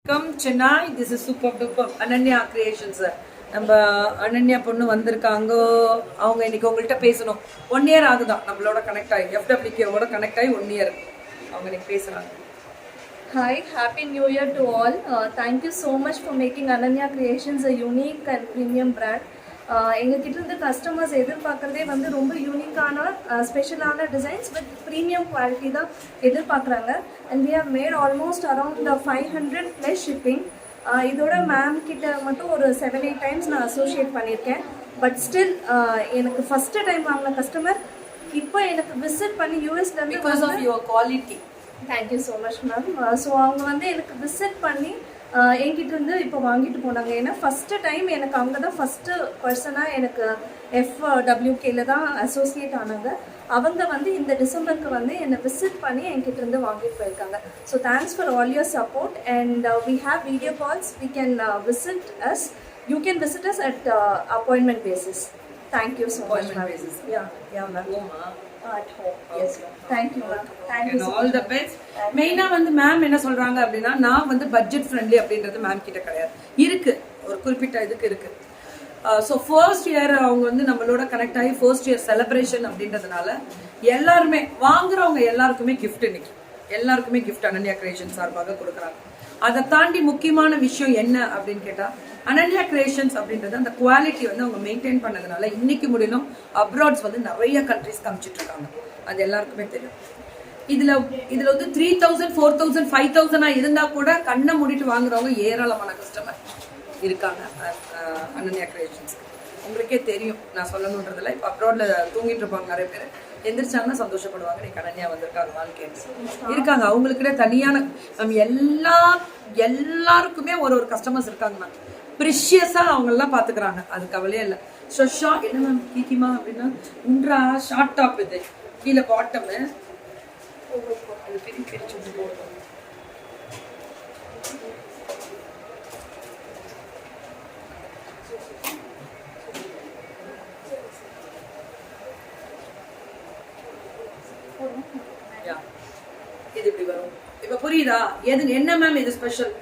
Come Chennai. This is super duper Ananya creations. நம்ம அனன்யா பொண்ணு வந்திருக்காங்க. அவங்க இன்னைக்கு உங்கள்கிட்ட பேசணும். 1 year ஆகுதான் நம்மளோட கனெக்ட் ஆகி, FWKவோட கனெக்ட் ஆகி 1 year. அவங்க இன்னைக்கு பேசுறாங்க. Hi, Happy New Year to all. Thank you so much for making Ananya Creations a unique and premium brand. எங்ககிட்ட இருந்து கஸ்டமர்ஸ் எதிர்பார்க்குறதே வந்து ரொம்ப யூனிக்கான ஸ்பெஷலான டிசைன்ஸ் வித் ப்ரீமியம் குவாலிட்டி தான் எதிர்பார்க்குறாங்க. And we have made almost around 500 plus shipping. இதோட ma'am கிட்ட மட்டும் ஒரு 7-8 டைம்ஸ் நான் அசோசியேட் பண்ணியிருக்கேன். பட் ஸ்டில் எனக்கு ஃபஸ்ட்டு டைம் வாங்கின கஸ்டமர் இப்போ எனக்கு விசிட் பண்ணி யூஎஸ்லேருந்து because of your quality. Thank you so much ma'am. So அவங்க வந்து எனக்கு விசிட் பண்ணி என்கிட்ட இருந்து இப்போ வாங்கிட்டு போனாங்க. ஏன்னா ஃபஸ்ட்டு டைம் எனக்கு அவங்க தான் ஃபஸ்ட்டு பர்சனாக எனக்கு FWKல தான் அசோசியேட் ஆனாங்க. அவங்க வந்து இந்த டிசம்பருக்கு வந்து என்னை விசிட் பண்ணி என்கிட்ட இருந்து வாங்கிட்டு போயிருக்காங்க. So thanks for all your support and we have video calls. We can visit us. You can visit us at appointment basis. Thank you so much ma'am. Yeah ma'am. At home. Yes ma'am. Thank you ma'am. Thank you so all the best. மெயினா வந்து ma'am என்ன சொல்றாங்க அப்படின்னா, நான் வந்து budget friendly அப்படின்றது ma'am கிட்ட கிடையாது. இருக்கு, ஒரு குறிப்பிட்ட இதுக்கு இருக்கு. ஸோ ஃபர்ஸ்ட் இயர் அவங்க வந்து நம்மளோட கனெக்ட் ஆகி ஃபர்ஸ்ட் இயர் செலிப்ரேஷன் அப்படின்றதுனால எல்லாருமே வாங்குறவங்க எல்லாருக்குமே கிஃப்ட், இன்னைக்கு எல்லாருக்குமே கிஃப்ட் அனன்யா கிரியேஷன் சார்பாக கொடுக்குறாங்க. அதை தாண்டி முக்கியமான விஷயம் என்ன அப்படின்னு கேட்டா, அனன்யா கிரியேஷன்ஸ் அப்படின்றது அந்த குவாலிட்டி வந்து அவங்க மெயின்டைன் பண்ணதுனால இன்னைக்கு முடியலும் அப்ராட்ஸ் வந்து நிறைய கண்ட்ரிஸ் காமிச்சிட்டு இருக்காங்க. அது எல்லாருக்குமே தெரியும். இதுல வந்து 3000 4000 5000 இருந்தா கூட கண்ணை மூடிட்டு வாங்குறவங்க ஏராளமான கஸ்டமர் இருக்காங்க அனன்யா கிரியேஷன்ஸ். உங்களுக்கே தெரியும், நான் சொல்லணுன்றதுல இப்போ அப்ராட்ல தூங்கிட்டு இருப்பாங்க நிறைய பேர், எந்திரிச்சாங்கன்னா சந்தோஷப்படுவாங்க. நீ அனன்யா வந்திருக்காங்க வாழ்க்கை இருக்காங்க. அவங்களுக்குன்னே தனியான எல்லாருக்குமே ஒரு கஸ்டமர்ஸ் இருக்காங்க மேம். ப்ரிஷியஸா அவங்க எல்லாம் பாத்துக்கிறாங்க. அது கவலையே இல்லை. என்ன மேம் கீக்கிமா அப்படின்னா உண்ட்ரா ஷார்ட் டாப், இது கீழே பாட்டம் பிரிச்சு போடுவோம். இது இப்படி வரும். இப்ப புரியுதா என்ன மேம் இது ஸ்பெஷல்?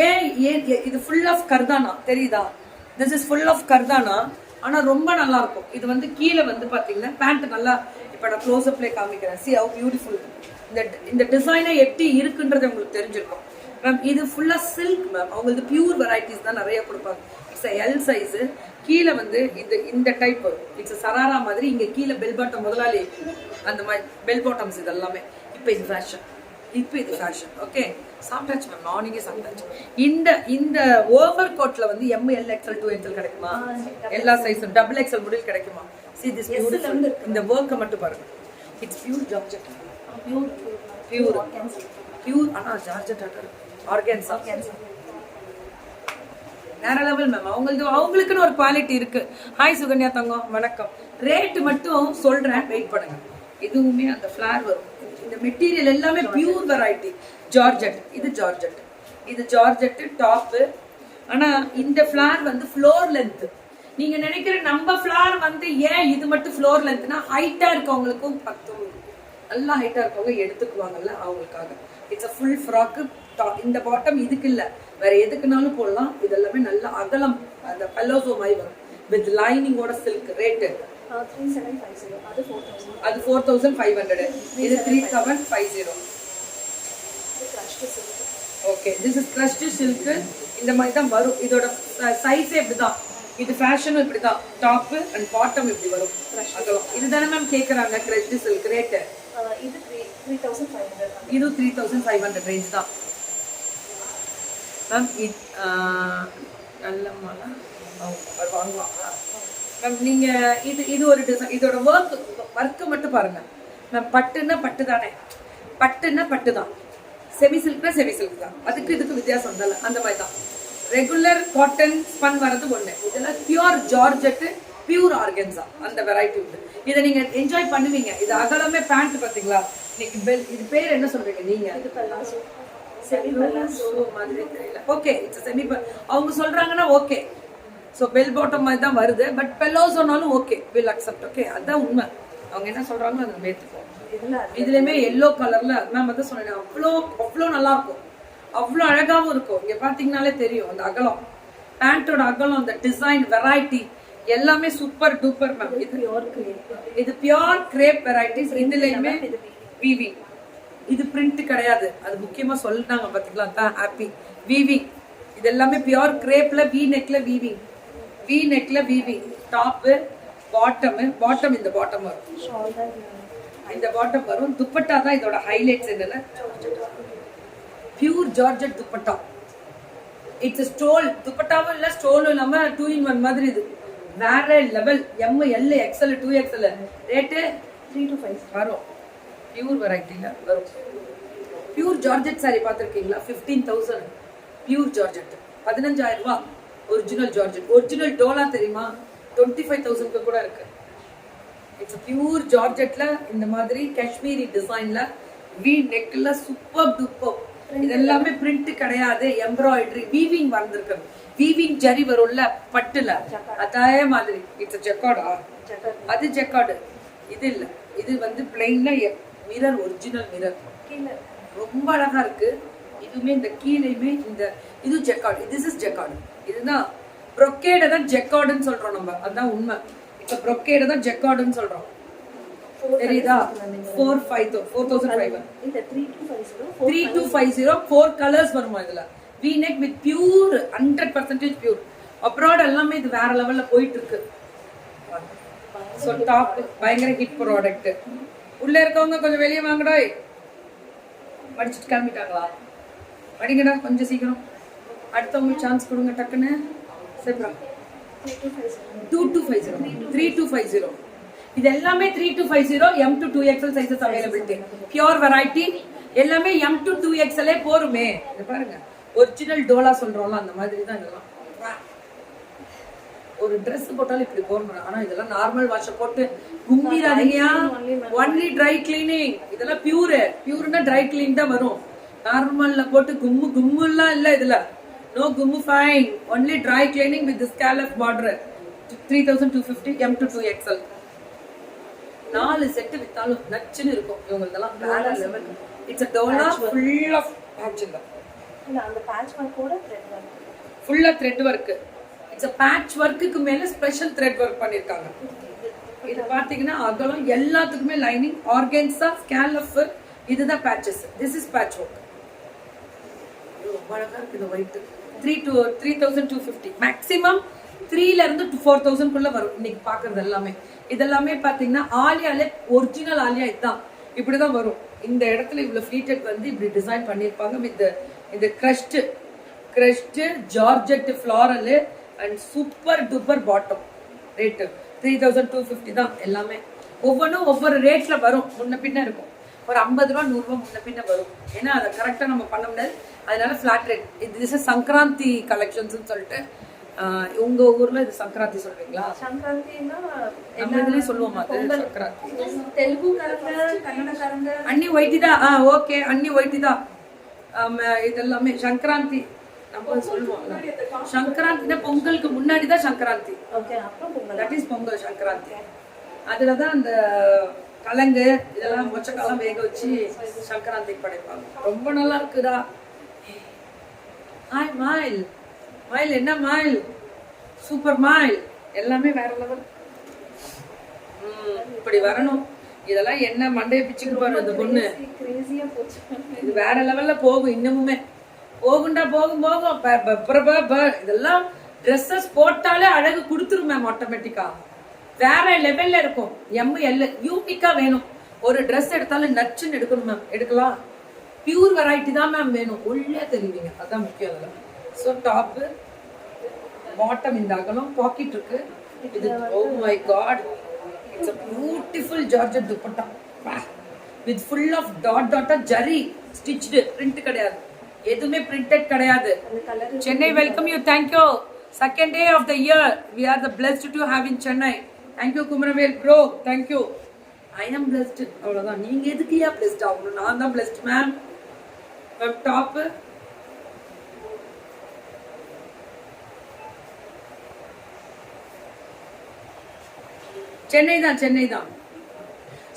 ஏன் இது ஃபுல் ஆஃப் கர்தானா தெரியுதா? This is full of kardana. ஆனா ரொம்ப நல்லா இருக்கும். இது வந்து கீழே வந்து பாத்தீங்கன்னா பேண்ட் நல்லா, இப்ப நான் க்ளோஸ் அப்ல காமிக்கிறேன். see how beautiful இந்த டிசைனை எப்படி இருக்குன்றது உங்களுக்கு தெரிஞ்சிருக்கும் மேம். இது ஃபுல்லா சில்க் மேம். அவங்களுக்கு பியூர் வெரைட்டிஸ் தான் நிறைய கொடுப்பாங்க. It's L size. கீழே வந்து இந்த டைப் வரும். இட்ஸ் சராரா மாதிரி. இங்க கீழே பெல் பாட்டம் முதலாளி அந்த மாதிரி பெல் பாட்டம்ஸ் இது எல்லாமே. இப்போ இது ஃபேஷன். ஓகே, சாப்பிட்டாச்சு மேம், மார்னிங்கே சாப்பிட்டாச்சு. இந்த ஓவர் கோட்ல வந்து ML XL 2XL கிடைக்குமா? எல்லா சைஸும் டபுள் XL முடில் கிடைக்குமா? see this beautiful. இந்த வர்க்க மட்டும் பாருங்க. It's pure georgette. பியூர் ஆனா ஜார்ஜெட் ஆர்கான்சா வேற லெவல் மேம். அவங்களுக்குன்னு ஒரு குவாலிட்டி இருக்கு. ஹாய் சுகன்யா தங்கம், வணக்கம். ரேட் மட்டும் சொல்றேன், வெயிட் பண்ணுங்க. இதுவுமே அந்த ஃபிளார் வரும். இந்த மெட்டீரியல் எல்லாமே பியூர் வெரைட்டி. ஜார்ஜெட், இது ஜார்ஜெட் டாப். ஆனா இந்த ஃபிளார் வந்து ஃப்ளோர் லென்த். நீங்க நினைக்கிற நம்ம ஃபிளார் வந்து ஏன் இது மட்டும் ஃப்ளோர் லென்த்னா, ஹைட்டா இருக்கவங்களுக்கும் 10 நல்லா ஹைட்டா இருக்கவங்க எடுத்துக்குவாங்கல்ல, அவங்களுக்காக. It's a full frock. இந்த பாட்டம் இதுக்கு இல்ல, வேற எதுக்குனாலும் போடலாம். இதெல்லாமே நல்ல அகலம், அந்த பல்லோசோ மாதிரி வரும் வித் லைனிங்கோட சில்க். ரேட்டு 3750. அது 4500. இது 3750. Okay, this is crushed silk. இந்த மாதிரி தான் வரும். இதோட சைஸே இப்படிதான். இது ஃபேஷனும் இப்படிதான். டாப் அண்ட் பாட்டம் இப்படி வரும். இதுதானே மேம் கேக்குறாங்க crushed silk ரேட்? இது 3500. இது 3500 ரேஞ்ச் தான் மேம். நல்ல மாலை வாங்குவாங்களா மேம்? நீங்க இது ஒரு டிசைன். இதோட ஒர்க்கு மட்டும் பாருங்க மேம். பட்டுன்னா பட்டு தானே, பட்டு தான். செமி சில்க்னா செமி சில்க் தான். இதுக்கு வித்தியாசம் வந்தால அந்த மாதிரி தான். ரெகுலர் காட்டன் ஸ்பன் வரது ஒண்ணு. இதெல்லாம் பியூர் ஜார்ஜெட், பியூர் ஆர்கன்ஸா, அந்த வெரைட்டி உண்டு. இதை நீங்க என்ஜாய் பண்ணுவீங்க. இது அகலமே பேண்ட் பாத்தீங்களா? இது பேர் என்ன சொல்றீங்க நீங்க? செமி பல்லாசோ மாதிரி தெரியல. Okay, it's semi. அவங்க சொல்றாங்கன்னா ஓகே. ஸோ பெல் பாட்டம் மாதிரி தான் வருது. பட் பெல்லோசோனாலும் ஓகே, வில் அக்செப்ட். ஓகே, அதுதான் உண்மை. அவங்க என்ன சொல்றாங்களோ அதை ஏற்றுப்போம். இதுலயுமே எல்லோ கலர்ல மேம் வந்து சொன்னேன், அவ்வளோ நல்லா இருக்கும். அவ்வளோ அழகாவும் இருக்கும். இங்க பாத்தீங்கன்னாலே தெரியும் அந்த அகலம், பேண்டோட அகலம், அந்த டிசைன் வெரைட்டி எல்லாமே சூப்பர் டூப்பர் மேம். இது பியோர் கிரேப் வெரைட்டிஸ். இதுலயுமே வீவிங், இது பிரிண்ட் கிடையாது. அது முக்கியமா சொல்லிட்டாங்க பாத்தீங்களா, தான் ஹாப்பி வீவிங். இது எல்லாமே பியோர் கிரேப்ல வி நெக்ல வீவிங், வி நெக்ல வீவிங். டாப் பாட்டம் இந்த பாட்டம் வரும், இந்த பாட்டம் வரும். துப்பட்டா தான் இதோட ஹைலைட்ஸ். என்னன்னா pure georgette dupatta. It's stole துப்பட்டாவும் இல்ல ஸ்டோலும் இல்லாம 2 in 1 மாதிரி. இது வேற level. M L XL 2XL rate 3 to 5 வரும். பியூர் வெரைட்டில வரும். பியூர் ஜார்ஜெட் சாரி பார்த்துருக்கீங்களா? 15,000 பியூர் ஜார்ஜெட், 15,000 ரூபாய். ஒரிஜினல் ஜார்ஜெட், ஒரிஜினல் டோலா தெரியுமா? 25,000 கூட இருக்கு. இட்ஸ் பியூர் ஜார்ஜெட்ல இந்த மாதிரி காஷ்மீரி டிசைன்ல வி நெக்ல சூப்பர் டூப்பர். இதெல்லாமே பிரிண்ட் கிடையாது, எம்ப்ராய்டரி வீவிங் வந்திருக்கு. வீவிங் ஜரி வரும்ல பட்டுல, அதே மாதிரி. இட்ஸ் ஜெக்கார்டா, அது ஜெக்கார்டு. இது இல்ல, இது வந்து பிளைன்ல மிரர், ஒரிஜினல் மிரர். ரொம்ப அழகா இருக்கு. இதுவுமே இந்த கீழேயுமே இந்த இது ஜெக்கார்டு. This is jacquard. இதுதான் ப்ரொக்கேட தான் ஜெக்கார்டுன்னு சொல்றோம் நம்ம, அதுதான் உண்மை. இப்ப ப்ரொக்கேட தான் ஜெக்கார்டுன்னு சொல்றோம். தெரியுதா? 4,500 இந்த 3250 3250 4 கலர்ஸ் வருமா இதுல. We neck with pure 100% pure. Abroad எல்லாமே இது வேற லெவல்ல போயிட்டு இருக்கு. சோ டாப் பயங்கர ஹிட் ப்ராடக்ட். உள்ள இருக்கவங்க கொஞ்சம் வெளியே வாங்கடா. படிச்சுட்டு கிளம்பிட்டாங்களா? படிங்கடா கொஞ்சம் சீக்கிரம். அடுத்தவங்களுக்கு சான்ஸ் கொடுங்க டக்குன்னு. சரிப்பா. 3250 இது எல்லாமே 3250 M to 2XL sizes availability. Pure variety எல்லாமே M to 2XL போருமே. இது பாருங்க, ஒரிஜினல் டோலா சொல்றோம்ல அந்த மாதிரி தான் இதெல்லாம். ஒரு Dress போட்டாலும் இப்படி போறணும். ஆனா இதெல்லாம் நார்மல் வாஷ போட்டு கும்பிராதீங்கயா. Only dry cleaning. இதெல்லாம் பியூர்னா ட்ரை கிளீன் தான் வரும். நார்மல்ல போட்டு கும்முலாம் இல்ல இதுல. நோ கும்மு fine. Only dry cleaning with scallop border. 3250 M to 2XL. 4 set வித்தாலும் நச்சுன்னு இருக்கும். இவங்களதெல்லாம் வேற லெவல். இட்ஸ் a டோலா full of patch. இல்ல அந்த patch work கூட thread work. ஃபுல்லா thread work. It's a patch workக்கு மேல ஸ்பெஷல் thread work பண்ணிருக்காங்க. இது பாத்தீங்கன்னா அகலம் எல்லாத்துக்குமே லைனிங், ஆர்கன்ஸா, ஸ்காலப். இதுதான் patches. This is patch work. ரொம்ப அழகா இருக்கு இந்த ஒயிட். 3250 மேக்ஸிமம் 3ல இருந்து 4000 குள்ள வரும் இன்னைக்கு பாக்குறது எல்லாமே. இதெல்லாமே பாத்தீங்கன்னா ஆலியாலே ஒரிஜினல் ஆலியா இதுதான். இப்படிதான் வரும். இந்த இடத்துல இவ்வளவு ஃபிளீட்டட் வந்து இப்படி டிசைன் பண்ணிருப்பாங்க. வித் இந்த crushed georgette floral and super duper bottom. Rate 3250 தான் எல்லாமே. ஒவ்வொன்றும் ஒவ்வொரு ரேட்ல வரும். முன்ன பின்ன இருக்கும். ஒரு 50 ரூபா 100 ரூபா முன்ன பின்ன வரும். ஏன்னா அதை கரெக்டா நம்ம பண்ண முடியாது. அதனால ஃபிளாட் ரேட். இது சங்கராந்தி கலெக்ஷன்ஸ் சொல்லிட்டு. உங்க ஊர்ல இது சங்கராந்தி சொல்றீங்களா? சங்கராந்தினா நம்ம இதுலயே சொல்லுவோமா அது சங்கராந்தி? தெலுங்கு கரங்க, கன்னட கரங்க. அன்னி ஒயிட்டிதா. ஓகே, அன்னி ஒயிட்டிதா. இதெல்லாமே சங்கராந்தி நம்ம சொல்லுவோம்ல. சங்கராந்தினா பொங்கலுக்கு முன்னாடி தான் சங்கராந்தி. ஓகே, அப்புறம் பொங்கல். That is Pongal Sankranti. அதுலதான் அந்த கலங்கு இதெல்லாம் மொச்சக்காலம் வேக வச்சு சங்கராந்திக்கு படைப்பாங்க. ரொம்ப நல்லா இருக்குதா? ஹாய் மாயில். மாயில் என்ன மாயில்? சூப்பர் மாயில். எல்லாமே வேற லெவல். இப்படி வரணும். இதெல்லாம் என்ன மண்டைய பிச்சுக்கு பாரு இந்த பொண்ணு. இது வேற லெவல்ல போகும். இன்னமுமே போகுண்டா போகும். இதெல்லாம் ட்ரெஸ்ஸஸ் போட்டாலே அழகு கொடுத்துரும் மேம் ஆட்டோமேட்டிக்கா. வேற லெவல்ல இருக்கும். ML யூனிக்கா வேணும். ஒரு ட்ரெஸ் எடுத்தாலும் நச்சுன்னு எடுக்கணும் மேம். எடுக்கலாம். பியூர் வெரைட்டி தான் மேம் வேணும். ஒல்லியா தெரியுவீங்க, அதான் முக்கியம். அதுல ஸோ டாப் பாட்டம் இந்த அகலம் பாக்கெட் இருக்கு. இது oh my God, it's a beautiful georgette dupatta with full of dot zari stitched. Print கிடையாது, எதுவுமே பிரிண்டட் கிடையாது. Chennai welcome you. Thank you. Second day of the year we are the blessed to have in Chennai. Thank you Kumaravel bro. Thank you. I am blessed. அவ்வளவுதான். நீங்க எதுக்குயா blessed ஆகணும்? நான் தான் blessed ma'am. Top Chennai தான்.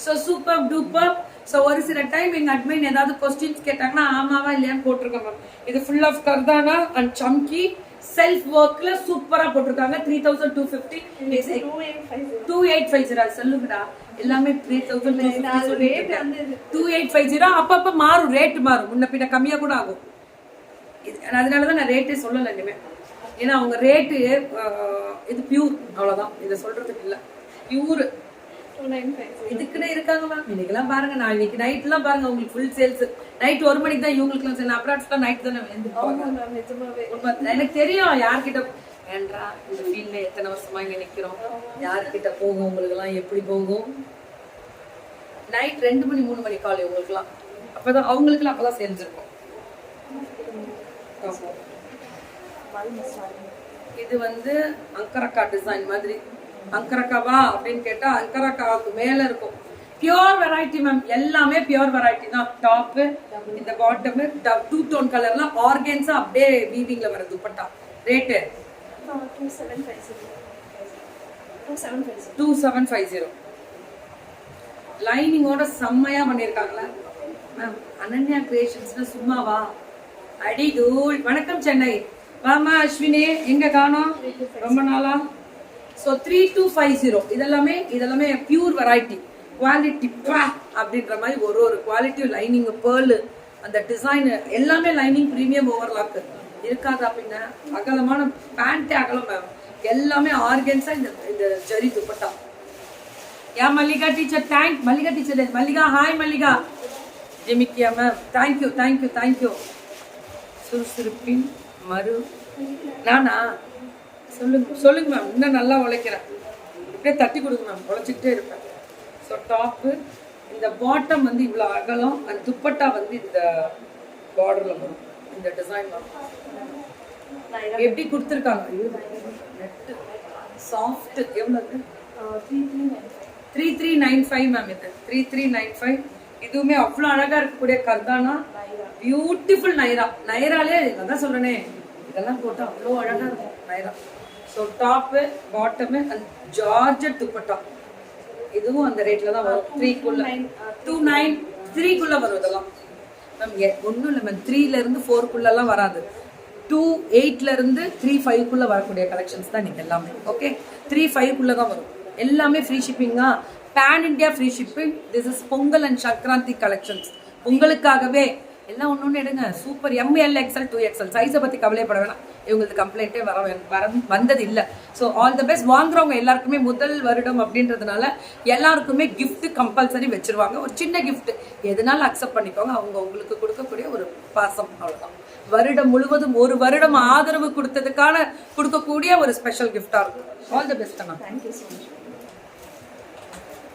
So super duper so ஒரு சில time எங்க admin ஏதாவது கொஸ்டின்ஸ் கேட்டாங்கன்னா ஆமாவா இல்லையான்னு போட்டிருக்கேன் மேம். இது ஃபுல் ஆஃப் கர்தானா அண்ட் சம்கி செல்ஃப் ஒர்க்ல சூப்பரா போட்டிருக்காங்க. 3250 2850 சொல்லுங்கடா. எல்லாமே 2850 அப்பப்ப மாறும், ரேட் மாறும், முன்ன பின்ன கம்மியா கூட ஆகும். அதனாலதான் நான் ரேட்டே சொல்லலை இனிமே. ஏன்னா அவங்க ரேட்டு இது பியூர், அவ்வளவுதான். இதை சொல்றதுக்கு இல்ல, பியூர். இதுக்குன்னு இருக்காங்க மேம். இன்னைக்கெல்லாம் பாருங்க, நான் இன்னைக்கு நைட் எல்லாம் பாருங்க உங்களுக்கு ஃபுல் சேல்ஸ். நைட் 1 மணிக்கு தான் இவங்களுக்கு எல்லாம் அப்ராட்ஸ்லாம் நைட் தானே எனக்கு தெரியும் யார்கிட்ட ஏன்றா இந்த ஃபீல்ட்ல எத்தனை வருஷமா இங்க நிக்கிறோம், யாருக்கிட்ட போகும் உங்களுக்கு எல்லாம் எப்படி போகும். நைட் 2 மணி 3 மணி காலை உங்களுக்கு எல்லாம் அப்பதான் அவங்களுக்கு எல்லாம் அப்பதான் சேல்ஸ் இருக்கும். இது வந்து அங்கரக்கா டிசைன் மாதிரி. அங்கரக்காவா அப்படின்னு கேட்டா அங்கரக்காவுக்கு மேல இருக்கும். பியோர் வெரைட்டி மேம், எல்லாமே பியோர் வெரைட்டி தான். டாப், இந்த பாட்டம், 2 டோன் கலர்லாம் ஆர்கன்ஸா அப்படியே வீவிங்ல வர துப்பட்டா. ரேட்டு 2750. லைனிங்கோட செம்மையா பண்ணிருக்காங்களா மேம். அனன்யா கிரியேஷன்ஸ்ல சும்மாவா அடி தூள். வணக்கம் சென்னை, வாமா அஸ்வினி, எங்க காணோம் ரொம்ப நாளா. ஸோ 3250 இதெல்லாமே பியூர் வெரைட்டி. குவாலிட்டி அப்படின்ற மாதிரி ஒரு குவாலிட்டி. லைனிங், பேர்ல், அந்த டிசைன் எல்லாமே லைனிங், பிரீமியம் ஓவர்லாக் இருக்காதா பின்ன. அகலமான பேண்ட் அகலம் மேம், எல்லாமே ஆர்கன்ஸா இந்த zari dupatta. Yeah Mallika teacher, thank Mallika teacher. Mallika hi Mallika. ஜெமிக்கியா மேம், தேங்க்யூ தேங்க்யூ தேங்க்யூ. சுறுசுறுப்பின் மறு நானா சொல்லுங்க மேம். இன்னும் நல்லா உழைக்கிறேன், இப்படியே தட்டி கொடுங்க மேம், உழைச்சிக்கிட்டே இருப்பேன். ஸோ டாப்பு, இந்த பாட்டம் வந்து இவ்வளோ அகலம், அந்த துப்பட்டா வந்து இந்த பார்டர்ல வரும். இந்த டிசைன் வரும் எப்படி கொடுத்துருக்காங்க. Net soft. எவ்வளவு? 3395 மேம். இது 3395. இதுவுமே அவ்வளோ அழகா இருக்கக்கூடிய கர்தானா, பியூட்டிஃபுல் நைரா. நைராலே அதான் சொல்றேனே, இதெல்லாம் போட்டு அவ்வளோ அழகா இருக்கும் Naira. So top, bottom and georgette dupatta. இதுவும் அந்த ரேட்ல தான் வரும். 293 வரும். இதெல்லாம் மேம் ஒன்றும் இல்லை மேம். 3ல இருந்து 4 வராது. 28ல இருந்து 35 வரக்கூடிய கலெக்ஷன்ஸ் தான் நீங்க எல்லாமே. ஓகே, 35 தான் வரும். எல்லாமே ஃப்ரீ ஷிப்பிங்கா, pan India free shipping. This is Pongal and Sankranti collections. உங்களுக்காகவே எல்லாம் ஒன்று எடுங்க. சூப்பர். ML XL 2XL சைஸை பற்றி கவலைப்பட வேணாம். இவங்களுக்கு கம்ப்ளைண்ட்டே வந்தது இல்லை. So all the best. வாங்குறவங்க எல்லாருக்குமே முதல் வருடம் அப்படின்றதுனால எல்லாருக்குமே கிஃப்ட் கம்பல்சரி வச்சிருவாங்க. ஒரு சின்ன கிஃப்ட் எதனால அக்செப்ட் பண்ணிக்கோங்க. அவங்க உங்களுக்கு கொடுக்கக்கூடிய ஒரு பாசம், அவ்வளோதான். வருடம் முழுவதும் ஒரு வருடம் ஆதரவு கொடுத்ததுக்கான கொடுக்கக்கூடிய ஒரு ஸ்பெஷல் கிஃப்டா இருக்கும். All the best Anna. Thank you so much.